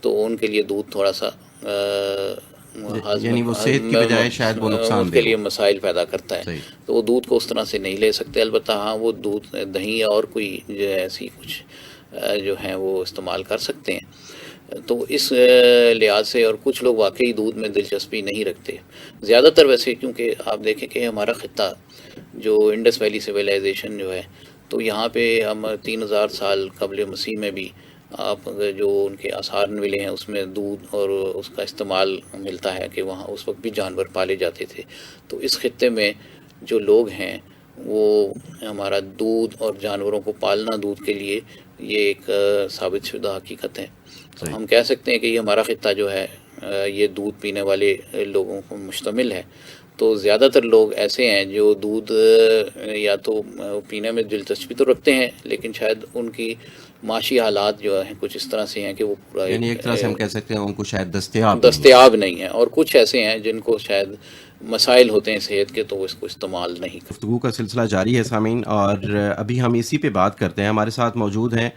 تو ان کے لیے دودھ تھوڑا سا یعنی وہ صحت کی بجائے شاید وہ نقصان ان کے لیے مسائل پیدا کرتا ہے. صحیح. تو وہ دودھ کو اس طرح سے نہیں لے سکتے. البتہ ہاں وہ دودھ دہی اور کوئی جو ایسی کچھ جو ہیں وہ استعمال کر سکتے ہیں. تو اس لحاظ سے اور کچھ لوگ واقعی دودھ میں دلچسپی نہیں رکھتے زیادہ تر ویسے، کیونکہ آپ دیکھیں کہ ہمارا خطہ جو انڈس ویلی سویلائزیشن جو ہے، تو یہاں پہ ہم 3000 سال قبل مسیح میں بھی آپ جو ان کے آثار ملے ہیں اس میں دودھ اور اس کا استعمال ملتا ہے کہ وہاں اس وقت بھی جانور پالے جاتے تھے. تو اس خطے میں جو لوگ ہیں وہ ہمارا دودھ اور جانوروں کو پالنا دودھ کے لیے یہ ایک ثابت شدہ حقیقت ہے. تو ہم کہہ سکتے ہیں کہ یہ ہمارا خطہ جو ہے یہ دودھ پینے والے لوگوں کو مشتمل ہے. تو زیادہ تر لوگ ایسے ہیں جو دودھ یا تو پینے میں دلچسپی تو رکھتے ہیں، لیکن شاید ان کی معاشی حالات جو ہیں کچھ اس طرح سے ہیں کہ وہ پورا یعنی ایک طرح سے ہم کہہ سکتے ہیں ان کو شاید دستیاب نہیں ہے، اور کچھ ایسے ہیں جن کو شاید مسائل ہوتے ہیں صحت کے تو وہ اس کو استعمال نہیں کرتے. گفتگو کا سلسلہ جاری ہے سامعین، اور ابھی ہم اسی پہ بات کرتے ہیں. ہمارے ساتھ موجود ہیں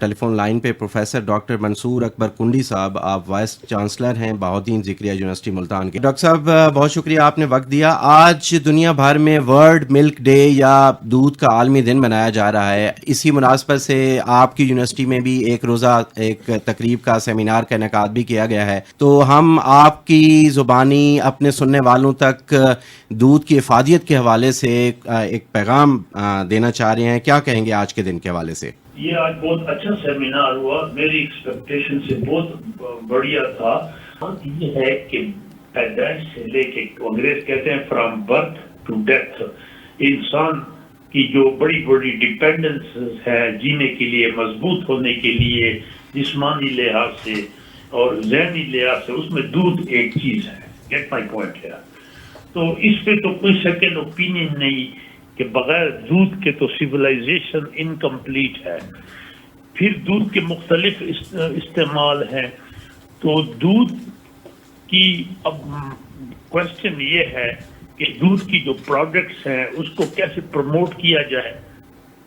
ٹیلی فون لائن پہ پروفیسر ڈاکٹر منصور اکبر کنڈی صاحب. آپ وائس چانسلر ہیں بہاؤالدین ذکریہ یونیورسٹی ملتان کے. ڈاکٹر صاحب بہت شکریہ آپ نے وقت دیا. آج دنیا بھر میں ورلڈ ملک ڈے یا دودھ کا عالمی دن منایا جا رہا ہے. اسی مناسبت سے آپ کی یونیورسٹی میں بھی ایک روزہ ایک تقریب کا سیمینار کا انعقاد بھی کیا گیا ہے. تو ہم آپ کی زبانی اپنے سننے والوں تک دودھ کی افادیت کے حوالے سے ایک پیغام دینا چاہ رہے ہیں. کیا کہیں گے آج کے دن کے حوالے سے؟ یہ آج بہت اچھا سیمینار ہوا، میری ایکسپیکٹیشن سے بہت بڑھیا تھا. یہ ہے کہ پیدائش سے لے کے انگریز کہتے ہیں فرام برتھ ٹو ڈیتھ، انسان کی جو بڑی بڑی ڈیپینڈنس ہے جینے کے لیے، مضبوط ہونے کے لیے، جسمانی لحاظ سے اور ذہنی لحاظ سے، اس میں دودھ ایک چیز ہے. گیٹ مائی پوائنٹ ہے. تو اس پہ تو کوئی سیکنڈ اوپینین نہیں کہ بغیر دودھ کے تو سویلائزیشن انکمپلیٹ ہے. پھر دودھ کے مختلف استعمال ہیں. تو دودھ کی اب کوشچن یہ ہے کہ دودھ کی جو پروڈکٹس ہیں اس کو کیسے پروموٹ کیا جائے.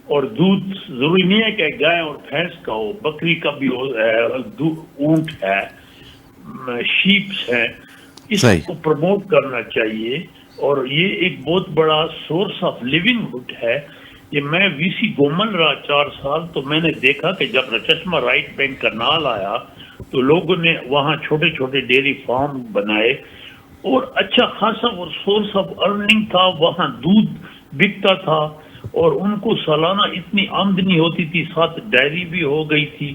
اور دودھ ضروری نہیں ہے کہ گائے اور بھینس کا ہو، بکری کا بھی ہو، اونٹ ہے، شیپس ہیں، اس کو پروموٹ کرنا چاہیے. اور یہ ایک بہت بڑا سورس آف لیونگہڈ ہے. یہ میں وی سی گومل رہا 4 سال، تو میں نے دیکھا کہ جب چشمہ رائٹ بینک کرنال آیا تو لوگوں نے وہاں چھوٹے چھوٹے ڈیری فارم بنائے اور اچھا خاصا اور سورس آف ارننگ تھا. وہاں دودھ بکتا تھا اور ان کو سالانہ اتنی آمدنی ہوتی تھی، ساتھ ڈائری بھی ہو گئی تھی.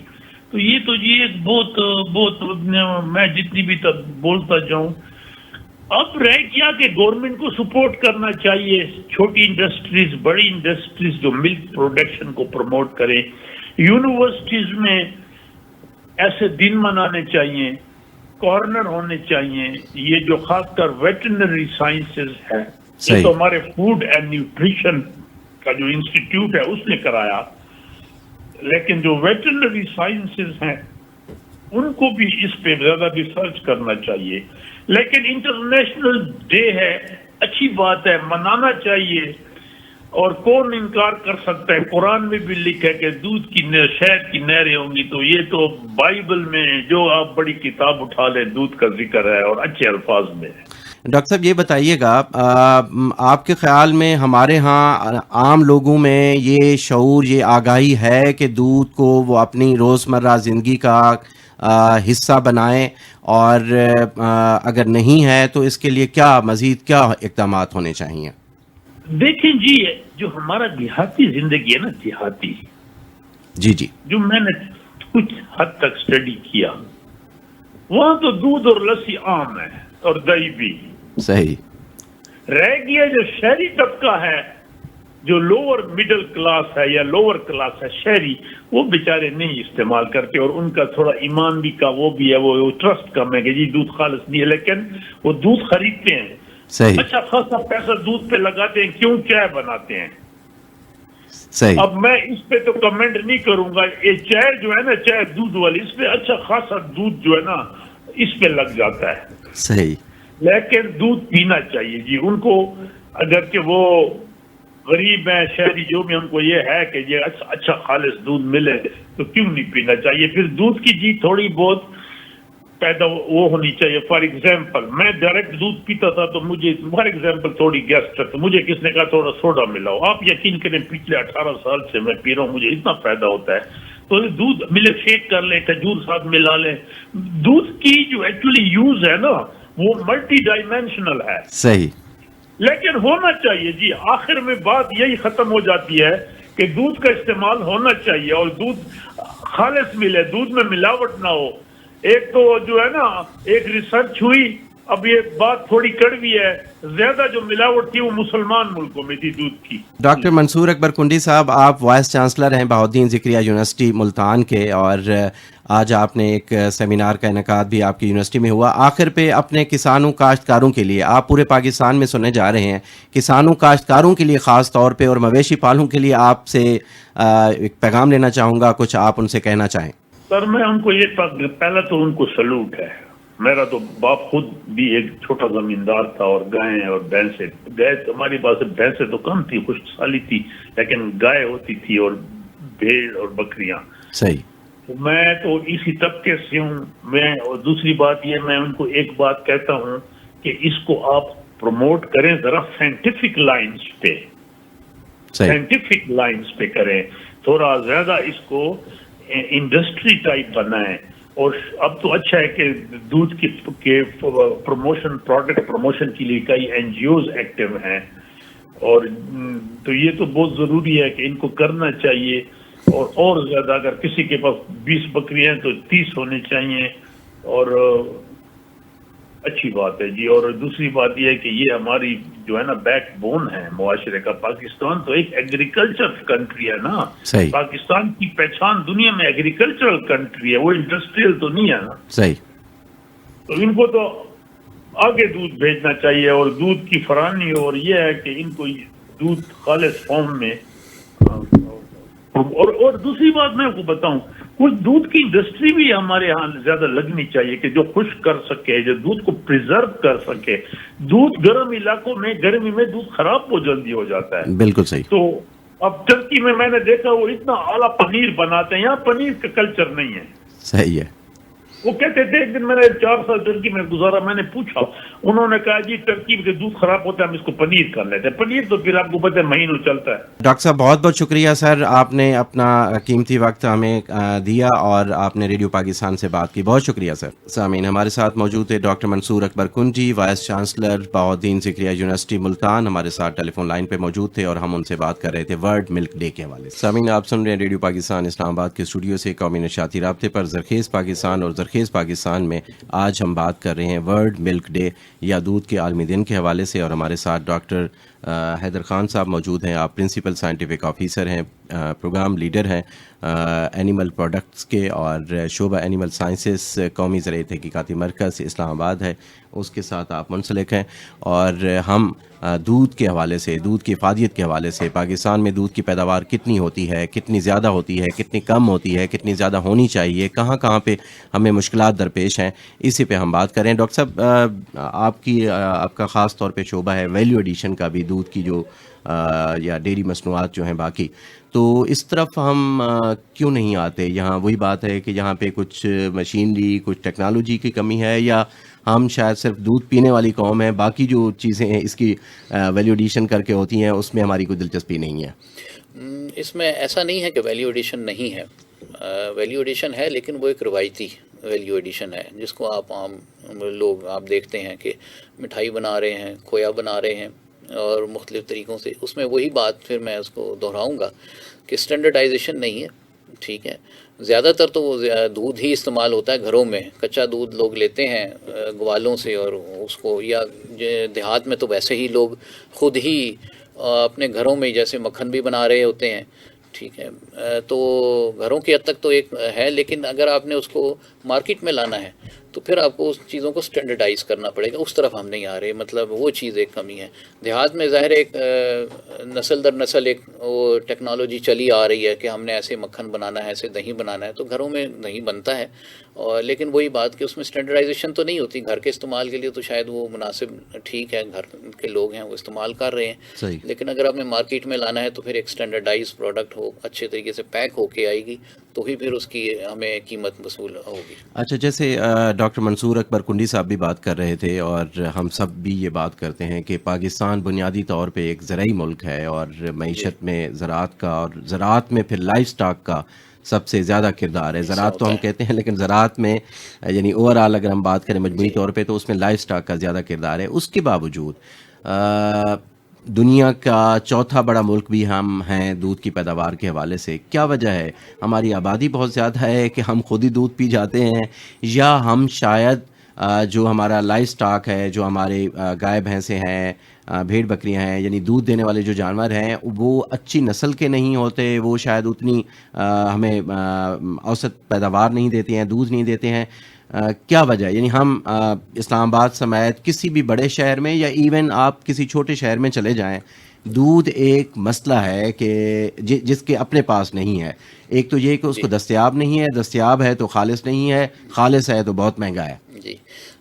تو یہ ایک بہت میں جتنی بھی بولتا جاؤں. اب رہ گیا کہ گورنمنٹ کو سپورٹ کرنا چاہیے، چھوٹی انڈسٹریز، بڑی انڈسٹریز جو ملک پروڈکشن کو پروموٹ کریں. یونیورسٹیز میں ایسے دن منانے چاہیے، کارنر ہونے چاہیے. یہ جو خاص کر ویٹرنری سائنسز ہے، یہ تو ہمارے فوڈ اینڈ نیوٹریشن کا جو انسٹیٹیوٹ ہے اس نے کرایا، لیکن جو ویٹرنری سائنسز ہیں ان کو بھی اس پہ زیادہ ریسرچ کرنا چاہیے. لیکن انٹرنیشنل ڈے ہے، اچھی بات ہے، منانا چاہیے. اور کون انکار کر سکتا ہے؟ قرآن میں بھی لکھا ہے کہ دودھ کی شہد کی نہریں ہوں گی. تو یہ تو بائبل میں جو آپ بڑی کتاب اٹھا لیں دودھ کا ذکر ہے اور اچھے الفاظ میں ہے. ڈاکٹر صاحب یہ بتائیے گا، آپ کے خیال میں ہمارے ہاں عام لوگوں میں یہ شعور، یہ آگاہی ہے کہ دودھ کو وہ اپنی روزمرہ زندگی کا حصہ بنائیں، اور اگر نہیں ہے تو اس کے لیے مزید کیا اقدامات ہونے چاہیے؟ دیکھیں جی، جو ہمارا دیہاتی زندگی ہے نا، دیہاتی جی جو میں نے کچھ حد تک اسٹڈی کیا، وہاں تو دودھ اور لسی عام ہے اور دہی بھی. صحیح. رہ گیا جو شہری طبقہ ہے، جو لوور مڈل کلاس ہے یا لوور کلاس ہے شہری، وہ بیچارے نہیں استعمال کرتے. اور ان کا تھوڑا ایمان بھی کا وہ بھی ہے، وہ ٹرسٹ کم ہے کہ جی دودھ خالص نہیں ہے، لیکن وہ دودھ خریدتے ہیں. صحیح. اچھا خاصا پیسہ دودھ پہ لگاتے ہیں، کیوں؟ چائے بناتے ہیں. صحیح. اب میں اس پہ تو کمنٹ نہیں کروں گا. یہ چائے جو ہے نا، چائے دودھ والی، اس پہ اچھا خاصا دودھ جو ہے نا اس پہ لگ جاتا ہے. صحیح. لیکن دودھ پینا چاہیے جی ان کو. اگر کہ وہ غریب ہیں شہری جو بھی، ان کو یہ ہے کہ یہ اچھا خالص دودھ ملے تو کیوں نہیں پینا چاہیے. پھر دودھ کی جی تھوڑی بہت پیدا وہ ہونی چاہیے. فار ایگزامپل میں ڈائریکٹ دودھ پیتا تھا تو مجھے فار ایگزامپل تھوڑی گیسٹرک، مجھے کس نے کہا تھوڑا سوڈا ملاؤ. آپ یقین کریں پچھلے 18 سال سے میں پی رہا ہوں، مجھے اتنا فائدہ ہوتا ہے. تو دودھ ملک شیک کر لیں، کھجور ساتھ ملا لیں. دودھ کی جو ایکچولی یوز ہے نا وہ ملٹی ڈائمینشنل ہے. صحیح. لیکن ہونا چاہیے جی. آخر میں بات یہی ختم ہو جاتی ہے کہ دودھ کا استعمال ہونا چاہیے اور دودھ خالص ملے، دودھ میں ملاوٹ نہ ہو. ایک تو جو ہے نا ایک ریسرچ ہوئی، اب یہ بات تھوڑی کڑوی ہے، زیادہ جو ملاوٹ تھی وہ مسلمان ملکوں میں تھی دودھ کی. ڈاکٹر منصور اکبر کنڈی صاحب، آپ وائس چانسلر ہیں بہاؤالدین ذکریہ یونیورسٹی ملتان کے، اور آج آپ نے ایک سیمینار کا انعقاد بھی آپ کی یونیورسٹی میں ہوا. آخر پہ اپنے کسانوں کاشتکاروں کے لیے، آپ پورے پاکستان میں سننے جا رہے ہیں، کسانوں کاشتکاروں کے لیے خاص طور پہ اور مویشی پالوں کے لیے آپ سے ایک پیغام لینا چاہوں گا، کچھ آپ ان سے کہنا چاہیں. سر میں ان کو یہ پہلا تو ان کو سلوٹ ہے. میرا تو باپ خود بھی ایک چھوٹا زمیندار تھا اور گائے اور بھینسیں، گائے ہماری پاس بھینسیں تو کم تھی، خشک سالی تھی، لیکن گائے ہوتی تھی اور بھیڑ اور بکریاں. صحیح. میں تو اسی طبقے سے ہوں. میں اور دوسری بات یہ میں ان کو ایک بات کہتا ہوں کہ اس کو آپ پروموٹ کریں ذرا سائنٹیفک لائنز پہ، سائنٹیفک لائنز پہ کریں، تھوڑا زیادہ اس کو انڈسٹری ٹائپ بنائیں. اور اب تو اچھا ہے کہ دودھ کے پروموشن، پروڈکٹ پروموشن کے لیے کئی NGOs ایکٹیو ہیں، اور تو یہ تو بہت ضروری ہے کہ ان کو کرنا چاہیے. اور زیادہ اگر کسی کے پاس 20 بکریاں ہیں تو 30 ہونے چاہیے، اور اچھی بات ہے جی. اور دوسری بات یہ ہے کہ یہ ہماری جو ہے نا بیک بون ہے معاشرے کا. پاکستان تو ایک ایگریکلچر کنٹری ہے نا. صحیح. پاکستان کی پہچان دنیا میں ایگریکلچرل کنٹری ہے، وہ انڈسٹریل تو نہیں ہے نا. صحیح. تو ان کو تو آگے دودھ بھیجنا چاہیے اور دودھ کی فراہمی، اور یہ ہے کہ ان کو دودھ خالص فارم میں. اور دوسری بات میں آپ کو بتاؤں، کچھ دودھ کی انڈسٹری بھی ہمارے ہاں زیادہ لگنی چاہیے کہ جو خشک کر سکے، جو دودھ کو پریزرو کر سکے. دودھ گرم علاقوں میں گرمی میں دودھ خراب بہت جلدی ہو جاتا ہے. بالکل صحیح. تو اب ترکی میں نے دیکھا وہ اتنا اعلیٰ پنیر بناتے ہیں، یہاں پنیر کا کلچر نہیں ہے. صحیح ہے. وہ کہتے تھے، ایک دن میں نے 4 سال ترکی میں گزارا، میں نے پوچھا، انہوں نے کہا جی ترکی کے دودھ خراب ہوتا ہے، ہم اس کو پنیر کر لیتے ہیں. پنیر تو پھر آپ کو پتہ ہے مہینوں چلتا ہے. ڈاکٹر صاحب بہت بہت شکریہ سر، آپ نے اپنا قیمتی وقت ہمیں دیا اور آپ نے ریڈیو پاکستان سے بات کی. بہت شکریہ سر. سامعین، ہمارے ساتھ موجود ہے doctor Mansoor Akbar Kundi, vice chancellor Bahauddin Zakariya university Multan, ہمارے ساتھ ٹیلی فون لائن پہ موجود تھے اور ہم ان سے بات کر رہے تھے ورلڈ ملک ڈے کے حوالے سے. سامعین، آپ سن رہے ہیں ریڈیو پاکستان اسلام آباد کے اسٹوڈیو سے قومی نشریاتی رابطے پر زرخیز پاکستان، اور زرخیز پاکستان میں آج ہم بات کر رہے ہیں ورلڈ ملک ڈے یا دودھ کے عالمی دن کے حوالے سے. اور ہمارے ساتھ ڈاکٹر حیدر خان صاحب موجود ہیں. آپ پرنسپل سائنٹیفک آفیسر ہیں، پروگرام لیڈر ہیں اینیمل پروڈکٹس کے، اور شعبہ اینیمل سائنسز قومی زرعی تحقیقاتی مرکز اسلام آباد ہے، اس کے ساتھ آپ منسلک ہیں. اور ہم دودھ کے حوالے سے، دودھ کی افادیت کے حوالے سے، پاکستان میں دودھ کی پیداوار کتنی ہوتی ہے، کتنی زیادہ ہوتی ہے، کتنی کم ہوتی ہے، کتنی زیادہ ہونی چاہیے، کہاں کہاں پہ ہمیں مشکلات درپیش ہیں، اسی پہ ہم بات کریں. ڈاکٹر صاحب، آپ کا خاص طور پہ شعبہ ہے ویلیو ایڈیشن کا بھی، دودھ کی جو یا ڈیری مصنوعات جو ہیں باقی، تو اس طرف ہم کیوں نہیں آتے؟ یہاں وہی بات ہے کہ یہاں پہ کچھ مشینری، کچھ ٹیکنالوجی کی کمی ہے، یا ہم شاید صرف دودھ پینے والی قوم ہیں، باقی جو چیزیں ہیں اس کی ویلیو ایڈیشن کر کے ہوتی ہیں اس میں ہماری کوئی دلچسپی نہیں ہے. اس میں ایسا نہیں ہے کہ ویلیو ایڈیشن نہیں ہے، ویلیو ایڈیشن ہے، لیکن وہ ایک روایتی ویلیو ایڈیشن ہے جس کو آپ عام لوگ آپ دیکھتے ہیں کہ مٹھائی بنا رہے ہیں، کھویا بنا رہے ہیں اور مختلف طریقوں سے. اس میں وہی بات پھر میں اس کو دہراؤں گا کہ اسٹینڈرڈائزیشن نہیں ہے. ٹھیک ہے، زیادہ تر تو وہ دودھ ہی استعمال ہوتا ہے گھروں میں، کچا دودھ لوگ لیتے ہیں گوالوں سے، اور اس کو، یا دیہات میں تو ویسے ہی لوگ خود ہی اپنے گھروں میں جیسے مکھن بھی بنا رہے ہوتے ہیں. ٹھیک ہے، تو گھروں کی حد تک تو ایک ہے، لیکن اگر آپ نے اس کو مارکیٹ میں لانا ہے تو پھر آپ کو اس چیزوں کو اسٹینڈرڈائز کرنا پڑے گا. اس طرف ہم نہیں آ رہے, مطلب وہ چیز ایک کمی ہے. دیہات میں ظاہر ایک نسل در نسل ایک وہ ٹیکنالوجی چلی آ رہی ہے کہ ہم نے ایسے مکھن بنانا ہے, ایسے دہی بنانا ہے, تو گھروں میں دہی بنتا ہے, اور لیکن وہی بات کہ اس میں اسٹینڈرڈائزیشن تو نہیں ہوتی. گھر کے استعمال کے لیے تو شاید وہ مناسب ٹھیک ہے, گھر کے لوگ ہیں وہ استعمال کر رہے ہیں, لیکن اگر آپ نے مارکیٹ میں لانا ہے تو پھر ایک اسٹینڈرڈائز پروڈکٹ ہو, اچھے طریقے سے پیک ہو کے آئے گی, تو ہی پھر اس کی ہمیں قیمت وصول ہوگی. اچھا, جیسے ڈاکٹر منصور اکبر کنڈی صاحب بھی بات کر رہے تھے, اور ہم سب بھی یہ بات کرتے ہیں کہ پاکستان بنیادی طور پہ ایک زرعی ملک ہے, اور معیشت میں زراعت کا, اور زراعت میں پھر لائف سٹاک کا سب سے زیادہ کردار ہے. زراعت تو ہم کہتے ہیں, لیکن زراعت میں یعنی اوور آل اگر ہم بات کریں مجموعی طور پہ, تو اس میں لائف سٹاک کا زیادہ کردار ہے. اس کے باوجود دنیا کا چوتھا بڑا ملک بھی ہم ہیں دودھ کی پیداوار کے حوالے سے. کیا وجہ ہے؟ ہماری آبادی بہت زیادہ ہے کہ ہم خود ہی دودھ پی جاتے ہیں, یا ہم شاید جو ہمارا لائف سٹاک ہے, جو ہمارے گائے بھینسیں ہیں, بھیڑ بکریاں ہیں, یعنی دودھ دینے والے جو جانور ہیں, وہ اچھی نسل کے نہیں ہوتے, وہ شاید اتنی ہمیں اوسط پیداوار نہیں دیتے ہیں, دودھ نہیں دیتے ہیں. کیا وجہ ہے؟ یعنی ہم اسلام آباد سمیت کسی بھی بڑے شہر میں, یا ایون آپ کسی چھوٹے شہر میں چلے جائیں, دودھ ایک مسئلہ ہے کہ جس کے اپنے پاس نہیں ہے. ایک تو یہ کہ اس کو دستیاب نہیں ہے, دستیاب ہے تو خالص نہیں ہے, خالص ہے تو بہت مہنگا ہے.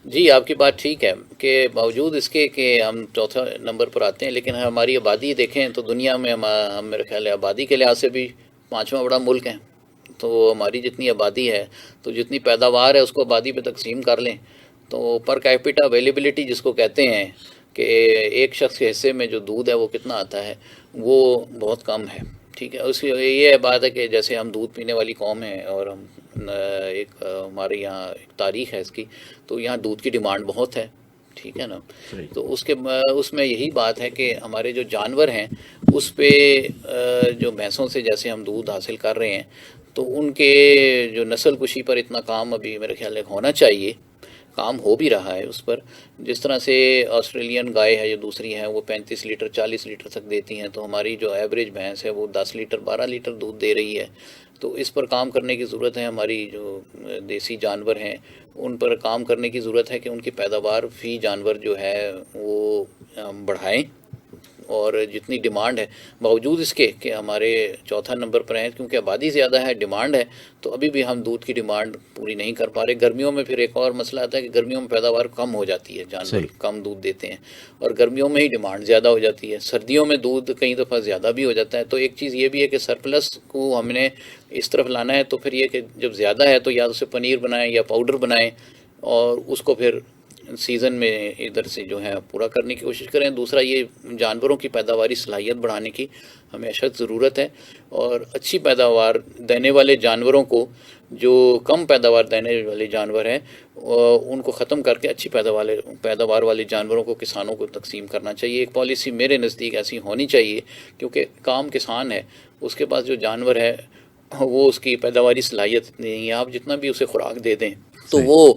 جی آپ کی بات ٹھیک ہے کہ باوجود اس کے کہ ہم چوتھا نمبر پر آتے ہیں, لیکن ہماری آبادی دیکھیں تو دنیا میں ہم میرے خیال ہے آبادی کے لحاظ سے بھی پانچواں بڑا ملک ہے. تو ہماری جتنی آبادی ہے, تو جتنی پیداوار ہے اس کو آبادی پہ تقسیم کر لیں, تو پر کیپٹا اویلیبلٹی جس کو کہتے ہیں کہ ایک شخص کے حصے میں جو دودھ ہے وہ کتنا آتا ہے, وہ بہت کم ہے. ٹھیک ہے, اس کی یہ بات ہے کہ جیسے ہم دودھ پینے والی قوم ہیں, اور ہم ایک ہمارے یہاں ایک تاریخ ہے اس کی, تو یہاں دودھ کی ڈیمانڈ بہت ہے. ٹھیک ہے نا, تو اس میں یہی بات ہے کہ ہمارے جو جانور ہیں اس پہ جو بھینسوں سے جیسے ہم دودھ حاصل کر رہے ہیں, تو ان کے جو نسل کشی پر اتنا کام ابھی میرے خیال ہے ہونا چاہیے, کام ہو بھی رہا ہے اس پر. جس طرح سے آسٹریلین گائے ہے جو دوسری ہیں وہ 35 لیٹر 40 لیٹر تک دیتی ہیں, تو ہماری جو ایوریج بھینس ہے وہ 10 لیٹر 12 لیٹر دودھ دے رہی ہے. تو اس پر کام کرنے کی ضرورت ہے. ہماری جو دیسی جانور ہیں ان پر کام کرنے کی ضرورت ہے کہ ان کی پیداوار فی جانور جو ہے وہ بڑھائیں, اور جتنی ڈیمانڈ ہے باوجود اس کے کہ ہمارے چوتھا نمبر پر ہیں, کیونکہ آبادی زیادہ ہے, ڈیمانڈ ہے, تو ابھی بھی ہم دودھ کی ڈیمانڈ پوری نہیں کر پا رہے. گرمیوں میں پھر ایک اور مسئلہ آتا ہے کہ گرمیوں میں پیداوار کم ہو جاتی ہے, جانور کم دودھ دیتے ہیں, اور گرمیوں میں ہی ڈیمانڈ زیادہ ہو جاتی ہے. سردیوں میں دودھ کئی دفعہ زیادہ بھی ہو جاتا ہے. تو ایک چیز یہ بھی ہے کہ سرپلس کو ہم نے اس طرف لانا ہے, تو پھر یہ کہ جب زیادہ ہے تو یا اسے پنیر بنائیں یا پاؤڈر بنائیں, اور اس کو پھر سیزن میں ادھر سے جو ہے پورا کرنے کی کوشش کریں. دوسرا یہ جانوروں کی پیداواری صلاحیت بڑھانے کی ہمیں اشد ضرورت ہے, اور اچھی پیداوار دینے والے جانوروں کو, جو کم پیداوار دینے والے جانور ہیں ان کو ختم کر کے اچھی پیداوار والے جانوروں کو کسانوں کو تقسیم کرنا چاہیے. ایک پالیسی میرے نزدیک ایسی ہونی چاہیے, کیونکہ کام کسان ہے, اس کے پاس جو جانور ہے وہ اس کی پیداواری صلاحیت نہیں ہے. آپ جتنا بھی اسے خوراک دے دیں تو وہ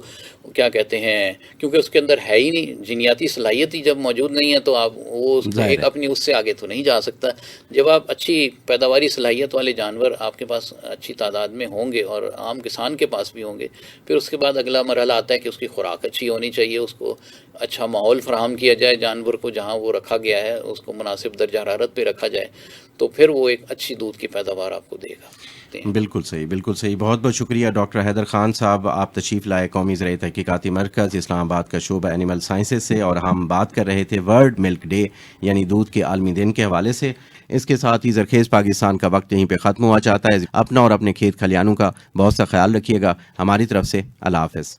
کیا کہتے ہیں, کیونکہ اس کے اندر ہے ہی نہیں, جینیاتی صلاحیت ہی جب موجود نہیں ہے تو آپ وہ ایک اپنی اس سے آگے تو نہیں جا سکتا. جب آپ اچھی پیداواری صلاحیت والے جانور آپ کے پاس اچھی تعداد میں ہوں گے, اور عام کسان کے پاس بھی ہوں گے, پھر اس کے بعد اگلا مرحلہ آتا ہے کہ اس کی خوراک اچھی ہونی چاہیے, اس کو اچھا ماحول فراہم کیا جائے, جانور کو جہاں وہ رکھا گیا ہے اس کو مناسب درجہ حرارت پہ رکھا جائے, تو پھر وہ ایک اچھی دودھ کی پیداوار آپ کو دے گا. بالکل صحیح, بالکل صحیح. بہت بہت شکریہ ڈاکٹر حیدر خان صاحب, آپ تشریف لائے قومی زرعی تحقیقاتی مرکز اسلام آباد کا شعبہ اینیمل سائنسز سے, اور ہم بات کر رہے تھے ورلڈ ملک ڈے یعنی دودھ کے عالمی دن کے حوالے سے. اس کے ساتھ ہی زرخیز پاکستان کا وقت یہیں پہ ختم ہوا چاہتا ہے. اپنا اور اپنے کھیت کھلیانوں کا بہت سا خیال رکھیے گا. ہماری طرف سے اللہ حافظ.